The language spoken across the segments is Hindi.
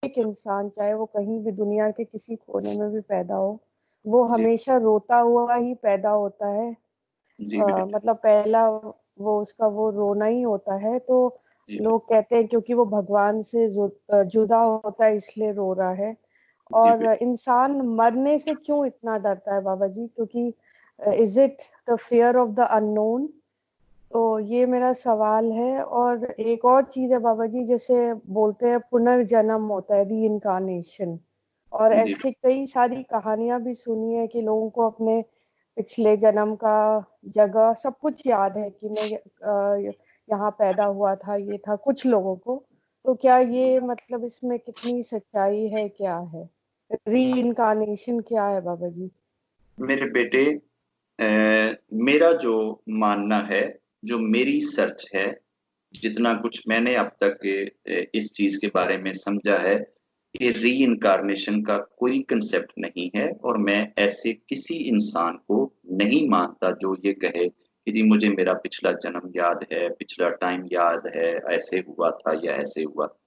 एक इंसान चाहे वो कहीं भी दुनिया के किसी कोने में भी पैदा हो, वो जी हमेशा रोता हुआ ही पैदा होता है। जी बेटा। मतलब पहला वो उसका वो रोना ही होता है। तो जी लोग कहते हैं क्योंकि वो भगवान से जुदा होता है इसलिए रो रहा है। जी और बेटा। इंसान मरने से क्यों इतना डरता है बाबा जी? क्योंकि is it the fear of the unknown? तो ये मेरा सवाल है। और एक और चीज है बाबा जी, जैसे बोलते हैं पुनर्जन्म होता है, री इनकारनेशन। और जी ऐसी कई सारी कहानियां भी सुनी है कि लोगों को अपने पिछले जन्म का जगह सब कुछ याद है कि मैं यहाँ पैदा हुआ था, ये था कुछ लोगों को। तो क्या ये मतलब इसमें कितनी सच्चाई है, क्या है री इनकारनेशन, क्या है बाबा जी? मेरे बेटे, मेरा जो मानना है, जो मेरी सर्च है, जितना कुछ मैंने अब तक इस चीज के बारे में समझा है कि री इनकारनेशन का कोई कंसेप्ट नहीं है। और मैं ऐसे किसी इंसान को नहीं मानता जो ये कहे कि जी मुझे मेरा पिछला जन्म याद है, पिछला टाइम याद है, ऐसे हुआ था या ऐसे हुआ था।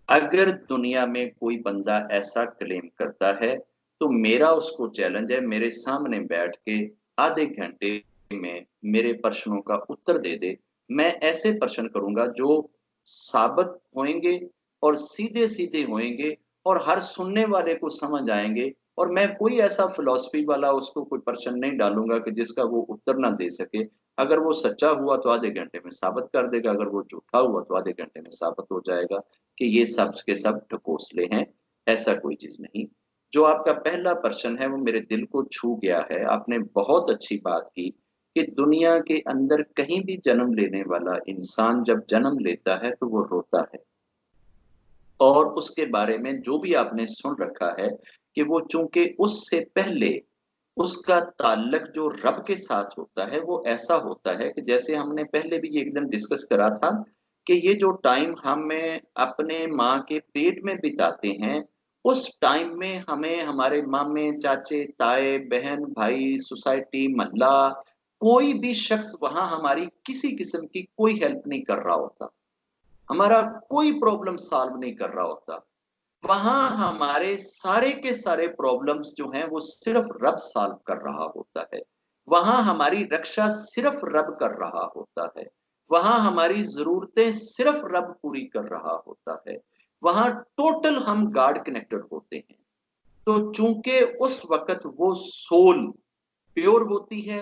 अगर दुनिया में कोई बंदा ऐसा क्लेम करता है तो मेरा उसको चैलेंज है, मेरे सामने बैठ के आधे घंटे में मेरे प्रश्नों का उत्तर दे दे। मैं ऐसे प्रश्न करूंगा जो साबित होंगे और सीधे सीधे होंगे और हर सुनने वाले को समझ आएंगे। और मैं कोई ऐसा फिलॉसफी वाला उसको कोई प्रश्न नहीं डालूंगा कि जिसका वो उत्तर ना दे सके। अगर वो सच्चा हुआ तो आधे घंटे में साबित कर देगा, अगर वो झूठा हुआ तो आधे घंटे में साबित हो जाएगा कि ये सब के सब ढकोसले हैं। ऐसा कोई चीज नहीं। जो आपका पहला प्रश्न है वो मेरे दिल को छू गया है। आपने बहुत अच्छी बात की कि दुनिया के अंदर कहीं भी जन्म लेने वाला इंसान जब जन्म लेता है तो वो रोता है। और उसके बारे में जो भी आपने सुन रखा है कि वो चूंकि उससे पहले उसका ताल्लुक जो रब के साथ होता है वो ऐसा होता है कि जैसे हमने पहले भी एक दिन डिस्कस करा था कि ये जो टाइम हमें अपने माँ के पेट में बिताते हैं, उस टाइम में हमें हमारे मामे चाचे ताए बहन भाई सोसाइटी मोहल्ला कोई भी शख्स वहां हमारी किसी किस्म की कोई हेल्प नहीं कर रहा होता, हमारा कोई प्रॉब्लम सॉल्व नहीं कर रहा होता। वहां हमारे सारे के सारे प्रॉब्लम्स जो हैं वो सिर्फ रब सॉल्व कर रहा होता है। वहां हमारी रक्षा सिर्फ रब कर रहा होता है। वहां हमारी जरूरतें सिर्फ रब पूरी कर रहा होता है। वहां टोटल हम गॉड कनेक्टेड होते हैं। तो चूंकि उस वक्त वो सोल प्योर होती है,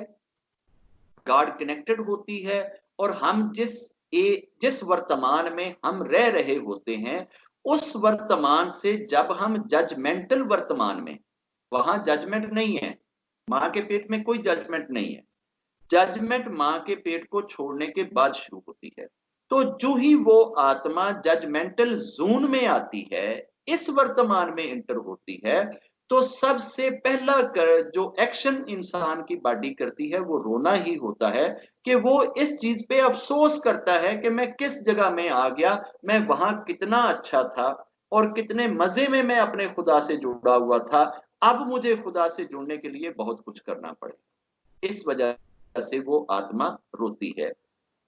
गॉड कनेक्टेड होती है, और हम जिस वर्तमान में हम रह रहे होते हैं उस वर्तमान से जब हम जजमेंटल वर्तमान में, वहां जजमेंट नहीं है, मां के पेट में कोई जजमेंट नहीं है। जजमेंट मां के पेट को छोड़ने के बाद शुरू होती है। तो जो ही वो आत्मा जजमेंटल जोन में आती है, इस वर्तमान में इंटर होती है, तो सबसे पहला जो एक्शन इंसान की बॉडी करती है वो रोना ही होता है। कि वो इस चीज पे अफसोस करता है कि मैं किस जगह में आ गया, मैं वहां कितना अच्छा था और कितने मजे में मैं अपने खुदा से जुड़ा हुआ था। अब मुझे खुदा से जुड़ने के लिए बहुत कुछ करना पड़े। इस वजह से वो आत्मा रोती है।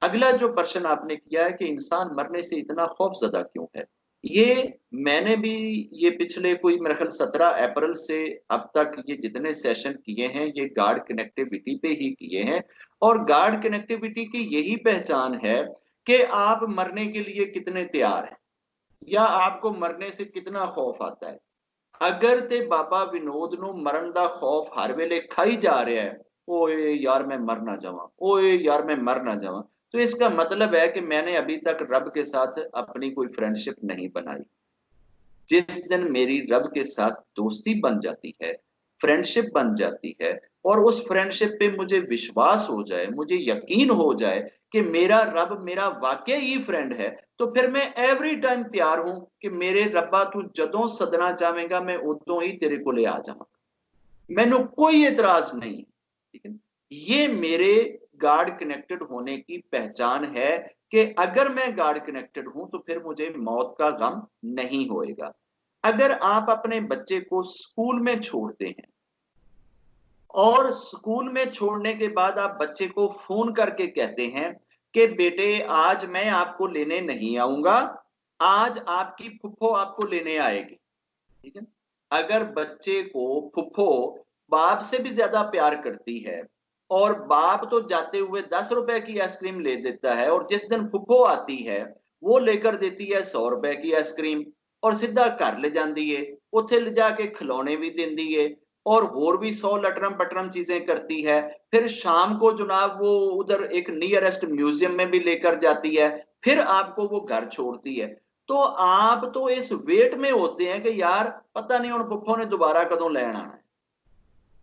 अगला जो प्रश्न आपने किया है कि इंसान मरने से इतना खौफजदा क्यों है, ये मैंने भी ये पिछले कोई मेरे ख्याल 17 अप्रैल से अब तक ये जितने सेशन किए हैं ये गार्ड कनेक्टिविटी पे ही किए हैं। और गार्ड कनेक्टिविटी की यही पहचान है कि आप मरने के लिए कितने तैयार हैं या आपको मरने से कितना खौफ आता है। अगर ते बाबा विनोद नु मरण दा खौफ हर वेले खाई जा रहा है, ओए यार मैं मर ना जावां, ओए यार मैं मर ना जावां, तो इसका मतलब है कि मैंने अभी तक रब के साथ अपनी कोई फ्रेंडशिप नहीं बनाई। जिस दिन मेरी रब के साथ दोस्ती बन जाती है, फ्रेंडशिप बन जाती है, और उस फ्रेंडशिप पे मुझे विश्वास हो जाए, मुझे यकीन हो जाए कि मेरा रब मेरा वाकई ही फ्रेंड है, तो फिर मैं एवरी टाइम तैयार हूं कि मेरे रब्बा तू जदों सदना चाहेगा मैं उदों ही तेरे को ले आ जाऊंगा। मैंने कोई एतराज नहीं। ठीक है, ये मेरे गार्ड कनेक्टेड होने की पहचान है कि अगर मैं गार्ड कनेक्टेड हूं तो फिर मुझे मौत का गम नहीं होएगा। अगर आप अपने बच्चे को स्कूल में छोड़ते हैं और स्कूल में छोड़ने के बाद आप बच्चे को फोन करके कहते हैं कि बेटे आज मैं आपको लेने नहीं आऊंगा, आज आपकी फुफ्फो आपको लेने आएगी, ठीक है। अगर बच्चे को फुफ्फो बाप से भी ज्यादा प्यार करती है और बाप तो जाते हुए 10 रुपए की आइसक्रीम ले देता है, और जिस दिन फुफ्फो आती है वो लेकर देती है 100 रुपए की आइसक्रीम और सीधा घर ले जाती है, उथे ले जाके खिलौने भी देती है और होर भी 100 लटरम पटरम चीजें करती है। फिर शाम को जनाब वो उधर एक नियरेस्ट म्यूजियम में भी लेकर जाती है, फिर आपको वो घर छोड़ती है। तो आप तो इस वेट में होते हैं कि यार पता नहीं उन फुफ्फो ने दोबारा कदों लेना है।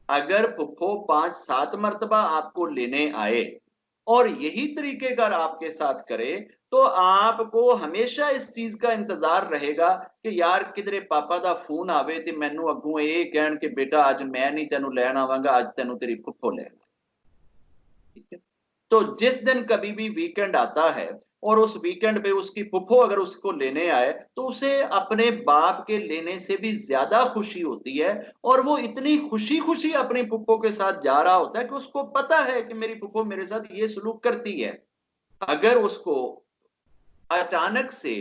अगर फुफ्फो 5-7 मर्तबा आपको लेने आए और यही तरीके का आपके साथ करे, तो आपको हमेशा इस चीज का इंतजार रहेगा कि यार किधरे पापा दा फोन आवे ते मैनू अगों ये कहन कि बेटा आज मैं नहीं तेनू लैन आवांगा, आज तेनू तेरी फुफ्फो लैन। ठीक है। तो जिस दिन कभी भी वीकेंड आता है और उस वीकेंड पे उसकी फुफ्फो अगर उसको लेने आए, तो उसे अपने बाप के लेने से भी ज्यादा खुशी होती है, और वो इतनी खुशी खुशी अपनी फुफ्फो के साथ जा रहा होता है कि उसको पता है कि मेरी फुफ्फो मेरे साथ ये सलूक करती है। अगर उसको अचानक से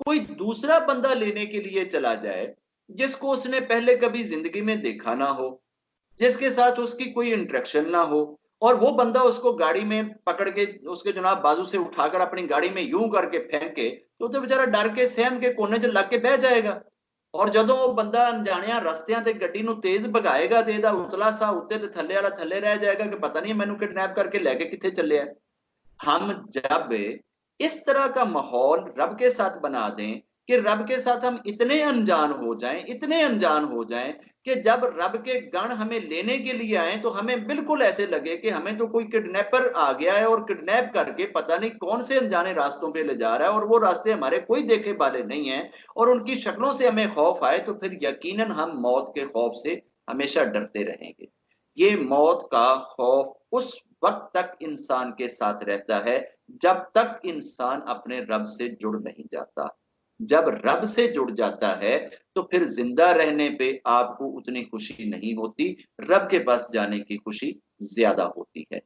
कोई दूसरा बंदा लेने के लिए चला जाए जिसको उसने पहले कभी जिंदगी में देखा ना हो, जिसके साथ उसकी कोई इंटरेक्शन ना हो, और वो बंदा उसको गाड़ी में पकड़ के उसके जनाब बाजू से उठाकर अपनी गाड़ी में यूं करके फेंके, तो बेचारा डर के सहम के कोने च लग के बह जाएगा। और जदों वो बंदा अनजाणिया रस्तियां ते गड्डी नूं तेज भगाएगा ते इहदा उतला सा उत्ते ते थल्ले वाला थल्ले रह जाएगा कि पता नहीं मैनू किडनैप करके लेके किथे चलिया। हम जब इस तरह का माहौल रब के साथ बना दें कि रब के साथ हम इतने अनजान हो जाएं, इतने अनजान हो जाएं कि जब रब के गण हमें लेने के लिए आए तो हमें बिल्कुल ऐसे लगे कि हमें तो कोई किडनैपर आ गया है और किडनैप करके पता नहीं कौन से अनजाने रास्तों पे ले जा रहा है, और वो रास्ते हमारे कोई देखे वाले नहीं है, और उनकी शक्लों से हमें खौफ आए, तो फिर यकीनन हम मौत के खौफ से हमेशा डरते रहेंगे। ये मौत का खौफ उस वक्त तक इंसान के साथ रहता है जब तक इंसान अपने रब से जुड़ नहीं जाता। जब रब से जुड़ जाता है तो फिर जिंदा रहने पे आपको उतनी खुशी नहीं होती, रब के पास जाने की खुशी ज्यादा होती है।